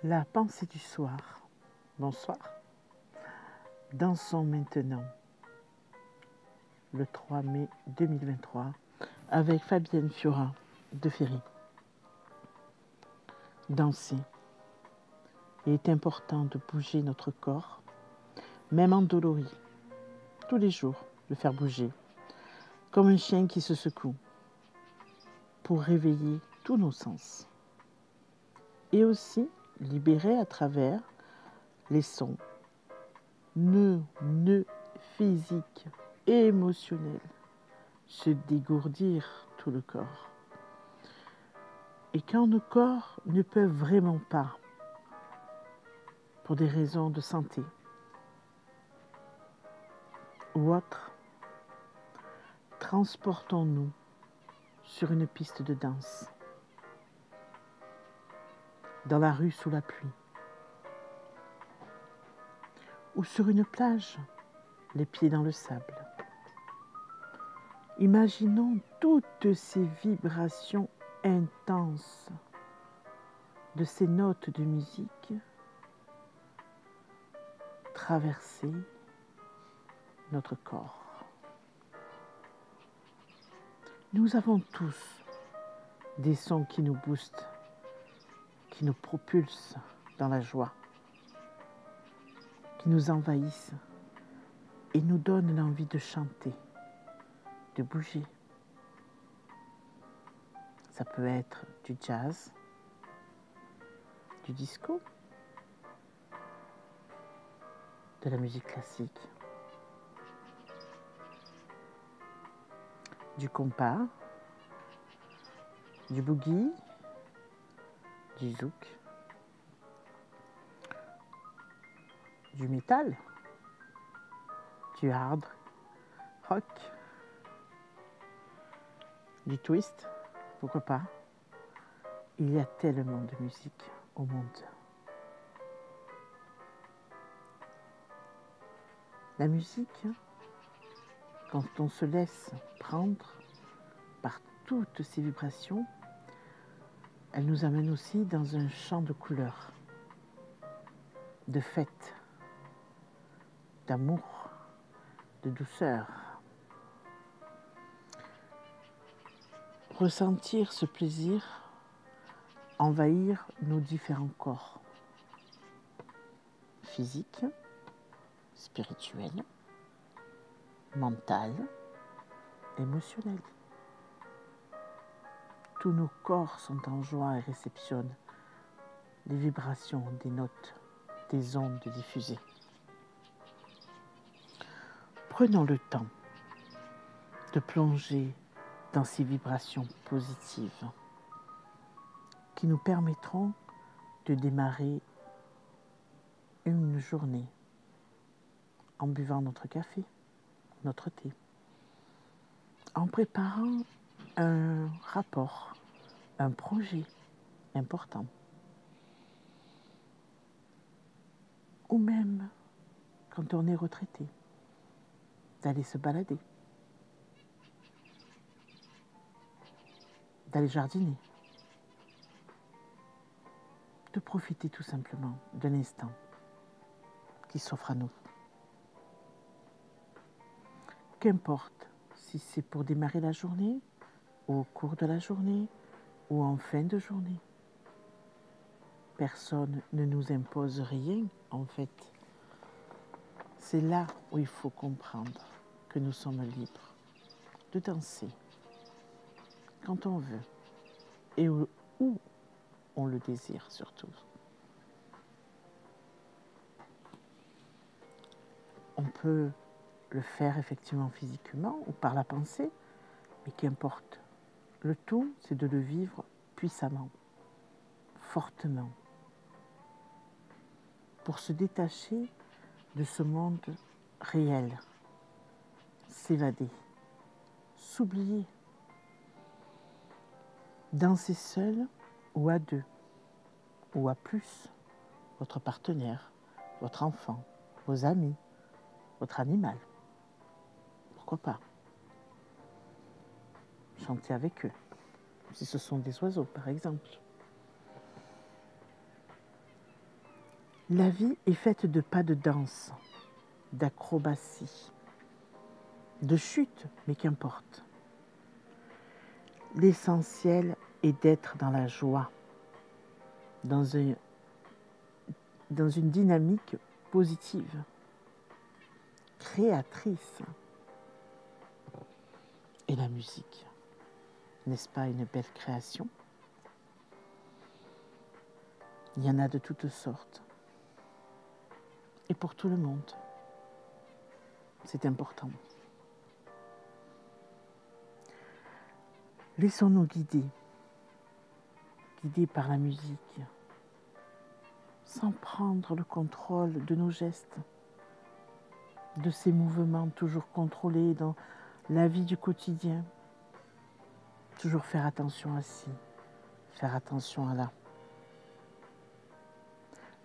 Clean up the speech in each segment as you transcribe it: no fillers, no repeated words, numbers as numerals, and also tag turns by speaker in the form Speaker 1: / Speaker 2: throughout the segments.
Speaker 1: La pensée du soir. Bonsoir. Dansons maintenant, le 3 mai 2023, avec Fabienne Fiora de Ferry. Danser. Il est important de bouger notre corps, même endolori, tous les jours, le faire bouger, comme un chien qui se secoue, pour réveiller tous nos sens. Et aussi libérer à travers les sons, nœuds physiques et émotionnels, se dégourdir tout le corps. Et quand nos corps ne peuvent vraiment pas, pour des raisons de santé ou autres, transportons-nous sur une piste de danse, dans la rue sous la pluie, ou sur une plage, les pieds dans le sable. Imaginons toutes ces vibrations intenses de ces notes de musique traverser notre corps. Nous avons tous des sons qui nous boostent, qui nous propulsent dans la joie, qui nous envahissent et nous donnent l'envie de chanter, de bouger. Ça peut être du jazz, du disco, de la musique classique, du compas, du boogie, du zouk, du métal, du hard rock, du twist, pourquoi pas. Il y a tellement de musique au monde. La musique, quand on se laisse prendre par toutes ces vibrations, elle nous amène aussi dans un champ de couleurs, de fête, d'amour, de douceur. Ressentir ce plaisir, envahir nos différents corps, physique, spirituel, mental, émotionnel. Tous nos corps sont en joie et réceptionnent les vibrations des notes, des ondes diffusées. Prenons le temps de plonger dans ces vibrations positives qui nous permettront de démarrer une journée en buvant notre café, notre thé, en préparant un rapport, un projet important, ou même quand on est retraité, d'aller se balader, d'aller jardiner, de profiter tout simplement d'un instant qui s'offre à nous. Qu'importe si c'est pour démarrer la journée, ou au cours de la journée, ou en fin de journée. Personne ne nous impose rien, en fait. C'est là où il faut comprendre que nous sommes libres de danser quand on veut et où on le désire surtout. On peut le faire effectivement physiquement ou par la pensée, mais qu'importe. Le tout, c'est de le vivre puissamment, fortement, pour se détacher de ce monde réel, s'évader, s'oublier, danser seul ou à deux, ou à plus, votre partenaire, votre enfant, vos amis, votre animal. Pourquoi pas? Chanter avec eux, si ce sont des oiseaux par exemple. La vie est faite de pas de danse, d'acrobatie, de chute, mais qu'importe. L'essentiel est d'être dans la joie, dans une dynamique positive, créatrice. Et la musique, n'est-ce pas une belle création? Il y en a de toutes sortes. Et pour tout le monde, c'est important. Laissons-nous guider par la musique, sans prendre le contrôle de nos gestes, de ces mouvements toujours contrôlés dans la vie du quotidien. Toujours faire attention à ci, faire attention à là.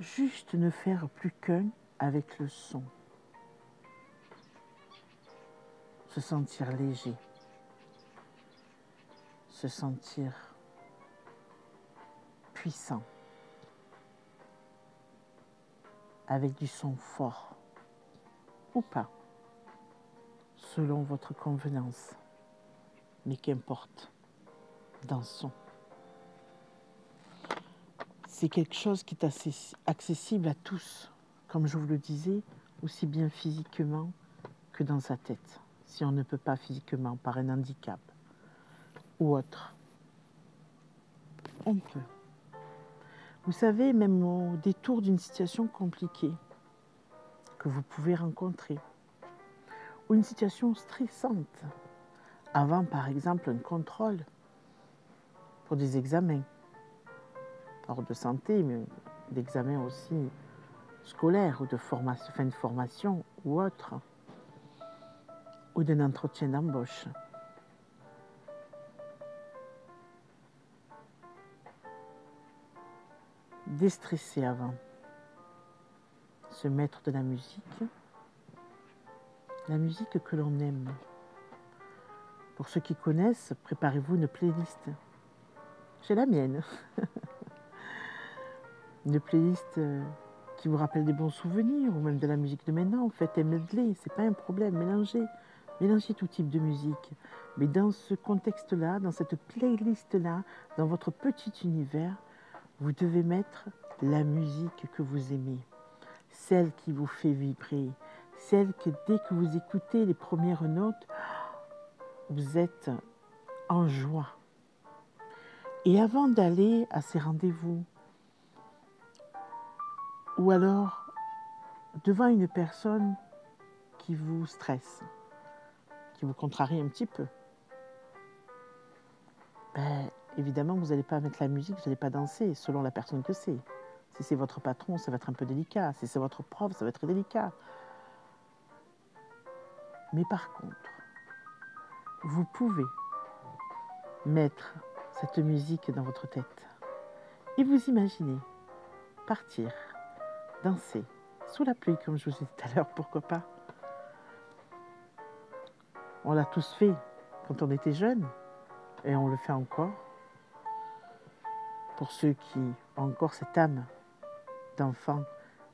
Speaker 1: Juste ne faire plus qu'un avec le son. Se sentir léger, se sentir puissant, avec du son fort ou pas, selon votre convenance, mais qu'importe, dans le son. C'est quelque chose qui est accessible à tous, comme je vous le disais, aussi bien physiquement que dans sa tête, si on ne peut pas physiquement par un handicap ou autre. On peut. Vous savez, même au détour d'une situation compliquée que vous pouvez rencontrer, ou une situation stressante, avant par exemple un contrôle pour des examens, hors de santé, mais d'examens aussi scolaires ou de formation, fin de formation ou autre, ou d'un entretien d'embauche. Déstresser avant, se mettre de la musique que l'on aime. Pour ceux qui connaissent, préparez-vous une playlist. J'ai la mienne. Une playlist qui vous rappelle des bons souvenirs, ou même de la musique de maintenant. Faites un medley, c'est pas un problème. Mélangez tout type de musique. Mais dans ce contexte-là, dans cette playlist-là, dans votre petit univers, vous devez mettre la musique que vous aimez, celle qui vous fait vibrer, celle que dès que vous écoutez les premières notes, vous êtes en joie. Et avant d'aller à ces rendez-vous, ou alors devant une personne qui vous stresse, qui vous contrarie un petit peu, évidemment, vous n'allez pas mettre la musique, vous n'allez pas danser selon la personne que c'est. Si c'est votre patron, ça va être un peu délicat. Si c'est votre prof, ça va être délicat. Mais par contre, vous pouvez mettre cette musique dans votre tête et vous imaginez partir, danser, sous la pluie, comme je vous ai dit tout à l'heure, pourquoi pas. On l'a tous fait quand on était jeune et on le fait encore. Pour ceux qui ont encore cette âme d'enfant,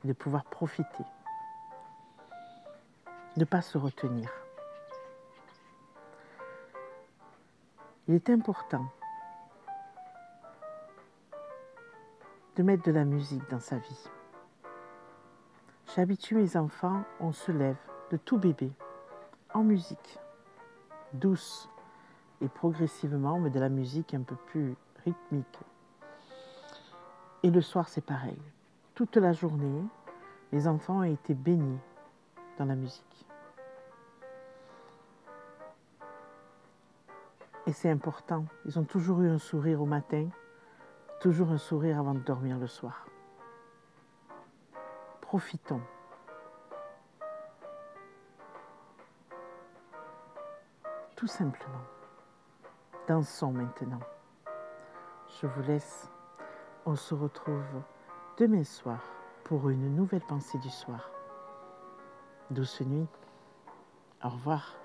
Speaker 1: de pouvoir profiter, ne pas se retenir. Il est important de mettre de la musique dans sa vie. J'habitue mes enfants, on se lève de tout bébé en musique, douce et progressivement, mais de la musique un peu plus rythmique. Et le soir, c'est pareil. Toute la journée, les enfants ont été baignés dans la musique. Et c'est important. Ils ont toujours eu un sourire au matin, toujours un sourire avant de dormir le soir. Profitons. Tout simplement. Dansons maintenant. Je vous laisse. On se retrouve demain soir pour une nouvelle pensée du soir. Douce nuit. Au revoir.